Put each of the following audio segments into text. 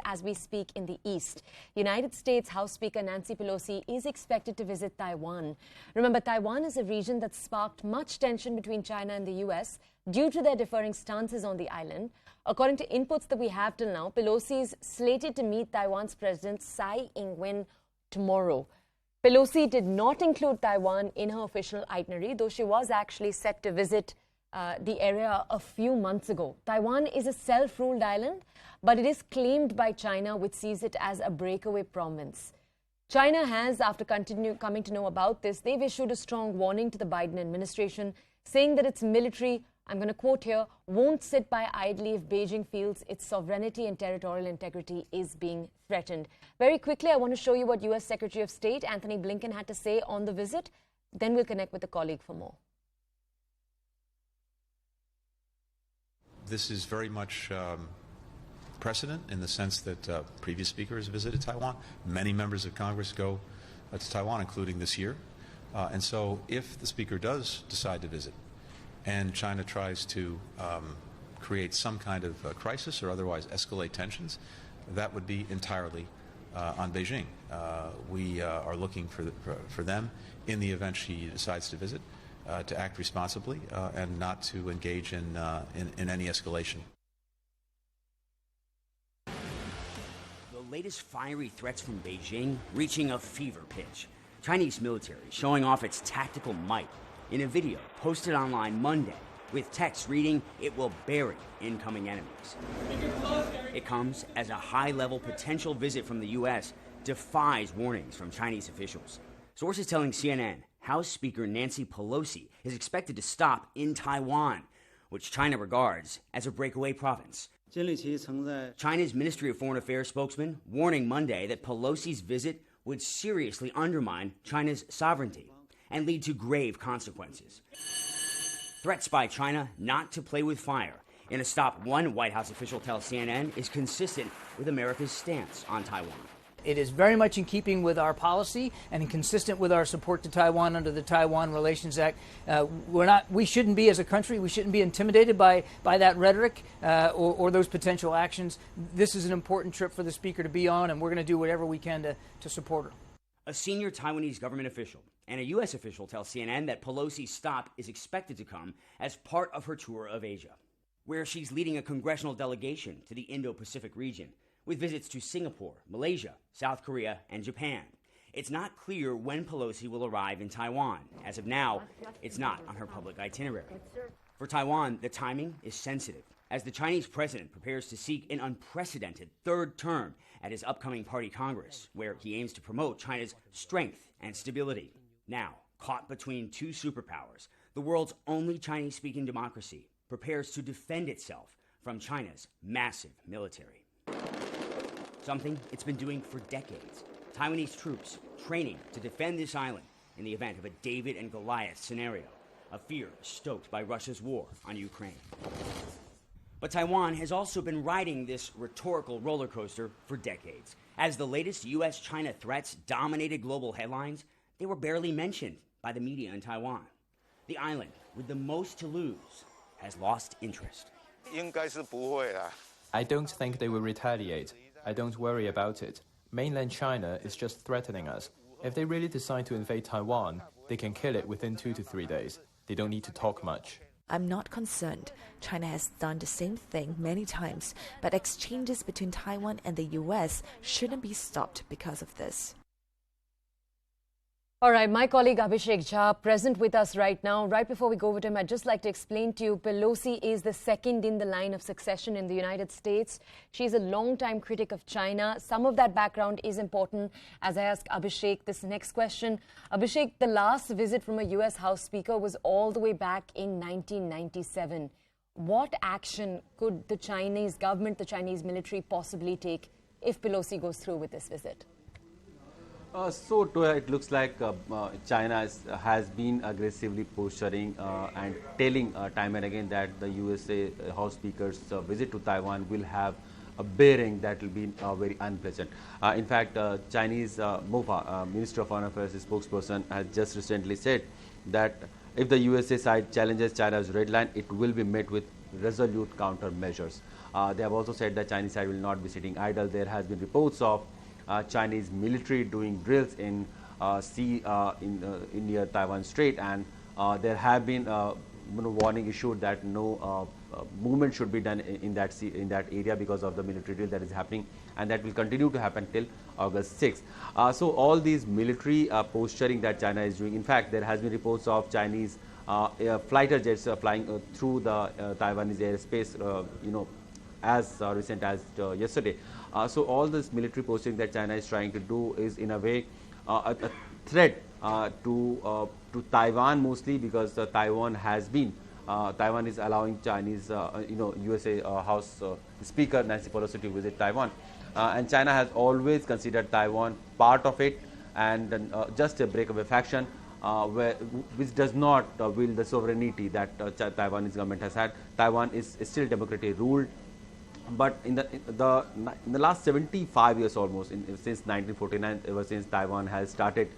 as we speak in the East. United States House Speaker Nancy Pelosi is expected to visit Taiwan. Remember, Taiwan is a region that sparked much tension between China and the U.S. due to their differing stances on the island. According to inputs that we have till now, Pelosi is slated to meet Taiwan's President Tsai Ing-wen tomorrow. Pelosi did not include Taiwan in her official itinerary, though she was actually set to visit the area a few months ago. Taiwan is a self-ruled island, but it is claimed by China, which sees it as a breakaway province. China has, after coming to know about this, they've issued a strong warning to the Biden administration, saying that its military, I'm going to quote here, won't sit by idly if Beijing feels its sovereignty and territorial integrity is being threatened. Very quickly, I want to show you what U.S. Secretary of State Antony Blinken had to say on the visit. Then we'll connect with a colleague for more. This is very much precedent in the sense that previous speakers visited Taiwan. Many members of Congress go to Taiwan, including this year. And so if the speaker does decide to visit and China tries to create some kind of crisis or otherwise escalate tensions, that would be entirely on Beijing. We are looking for them, in the event she decides to visit, to act responsibly and not to engage in any escalation. The latest fiery threats from Beijing reaching a fever pitch. Chinese military showing off its tactical might in a video posted online Monday with text reading, "It will bury incoming enemies." It comes as a high-level potential visit from the U.S. defies warnings from Chinese officials. Sources telling CNN House Speaker Nancy Pelosi is expected to stop in Taiwan, which China regards as a breakaway province. China's Ministry of Foreign Affairs spokesman warning Monday that Pelosi's visit would seriously undermine China's sovereignty and lead to grave consequences. Threats by China not to play with fire in a stop one White House official tells CNN is consistent with America's stance on Taiwan. It is very much in keeping with our policy and consistent with our support to Taiwan under the Taiwan Relations Act. We shouldn't be, as a country, we shouldn't be intimidated by that rhetoric or those potential actions. This is an important trip for the Speaker to be on, and we're going to do whatever we can to support her. A senior Taiwanese government official and a U.S. official tell CNN that Pelosi's stop is expected to come as part of her tour of Asia, where she's leading a congressional delegation to the Indo-Pacific region, with visits to Singapore, Malaysia, South Korea, and Japan. It's not clear when Pelosi will arrive in Taiwan. As of now, it's not on her public itinerary. For Taiwan, the timing is sensitive, as the Chinese president prepares to seek an unprecedented third term at his upcoming party Congress, where he aims to promote China's strength and stability. Now, caught between two superpowers, the world's only Chinese-speaking democracy prepares to defend itself from China's massive military. Something it's been doing for decades. Taiwanese troops training to defend this island in the event of a David and Goliath scenario, a fear stoked by Russia's war on Ukraine. But Taiwan has also been riding this rhetorical roller coaster for decades. As the latest U.S.-China threats dominated global headlines, they were barely mentioned by the media in Taiwan. The island, with the most to lose, has lost interest. I don't think they will retaliate. I don't worry about it. Mainland China is just threatening us. If they really decide to invade Taiwan, they can kill it within 2 to 3 days. They don't need to talk much. I'm not concerned. China has done the same thing many times, but exchanges between Taiwan and the U.S. shouldn't be stopped because of this. All right, my colleague Abhishek Jha present with us right now. Right before we go over to him, I'd just like to explain to you, Pelosi is the second in the line of succession in the United States. She's a long-time critic of China. Some of that background is important as I ask Abhishek this next question. Abhishek, the last visit from a U.S. House Speaker was all the way back in 1997. What action could the Chinese government, the Chinese military possibly take if Pelosi goes through with this visit? It looks like China has been aggressively posturing and telling time and again that the USA House Speaker's visit to Taiwan will have a bearing that will be very unpleasant. In fact, Chinese Minister of Foreign Affairs spokesperson has just recently said that if the USA side challenges China's red line, it will be met with resolute countermeasures. They have also said that Chinese side will not be sitting idle. There has been reports of Chinese military doing drills in in near Taiwan Strait, and there have been warning issued that no movement should be done in that area because of the military drill that is happening, and that will continue to happen till August 6th. So all these military posturing that China is doing. In fact, there has been reports of Chinese fighter jets flying through the Taiwanese airspace, as recent as yesterday. So all this military posting that China is trying to do is in a way a threat to Taiwan, mostly because Taiwan has been Taiwan is allowing Chinese USA House Speaker Nancy Pelosi to visit Taiwan, and China has always considered Taiwan part of it and just a breakaway faction which does not wield the sovereignty that Taiwanese government has had. Taiwan is still democratically ruled, but in the last 75 years almost, since 1949, ever since Taiwan has started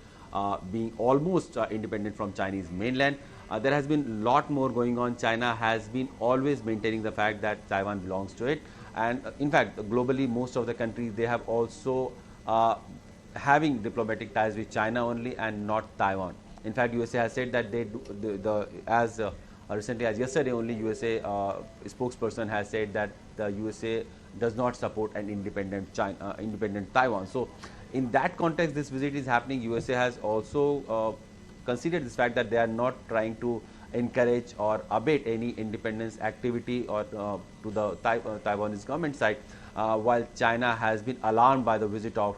being almost independent from Chinese mainland, there has been a lot more going on. China has been always maintaining the fact that Taiwan belongs to it, and in fact globally most of the countries, they have also having diplomatic ties with China only and not Taiwan. In fact, USA has said that they do, as recently as yesterday only, USA spokesperson has said that the USA does not support an independent independent Taiwan. So in that context, this visit is happening. USA has also considered this fact that they are not trying to encourage or abate any independence activity or to the Taiwanese government side, while China has been alarmed by the visit of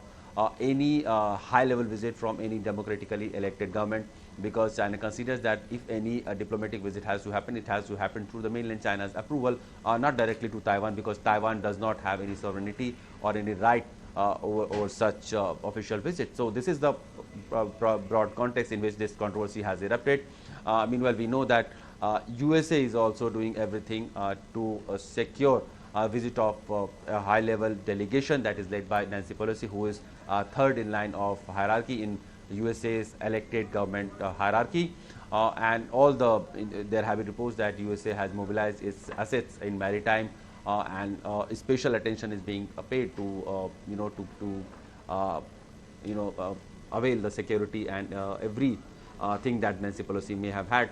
any high-level visit from any democratically elected government, because China considers that if any diplomatic visit has to happen, it has to happen through the mainland China's approval, not directly to Taiwan, because Taiwan does not have any sovereignty or any right over such official visit. So this is the broad context in which this controversy has erupted. Meanwhile, we know that USA is also doing everything to secure a visit of a high-level delegation that is led by Nancy Pelosi, who is third in line of hierarchy in USA's elected government hierarchy, and there have been reports that USA has mobilized its assets in maritime, and special attention is being paid to avail the security and every thing that Nancy Pelosi may have had.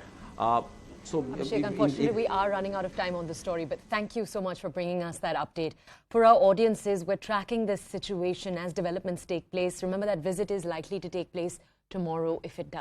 So, Abhishek, unfortunately, we are running out of time on the story, but thank you so much for bringing us that update. For our audiences, we're tracking this situation as developments take place. Remember that visit is likely to take place tomorrow if it does.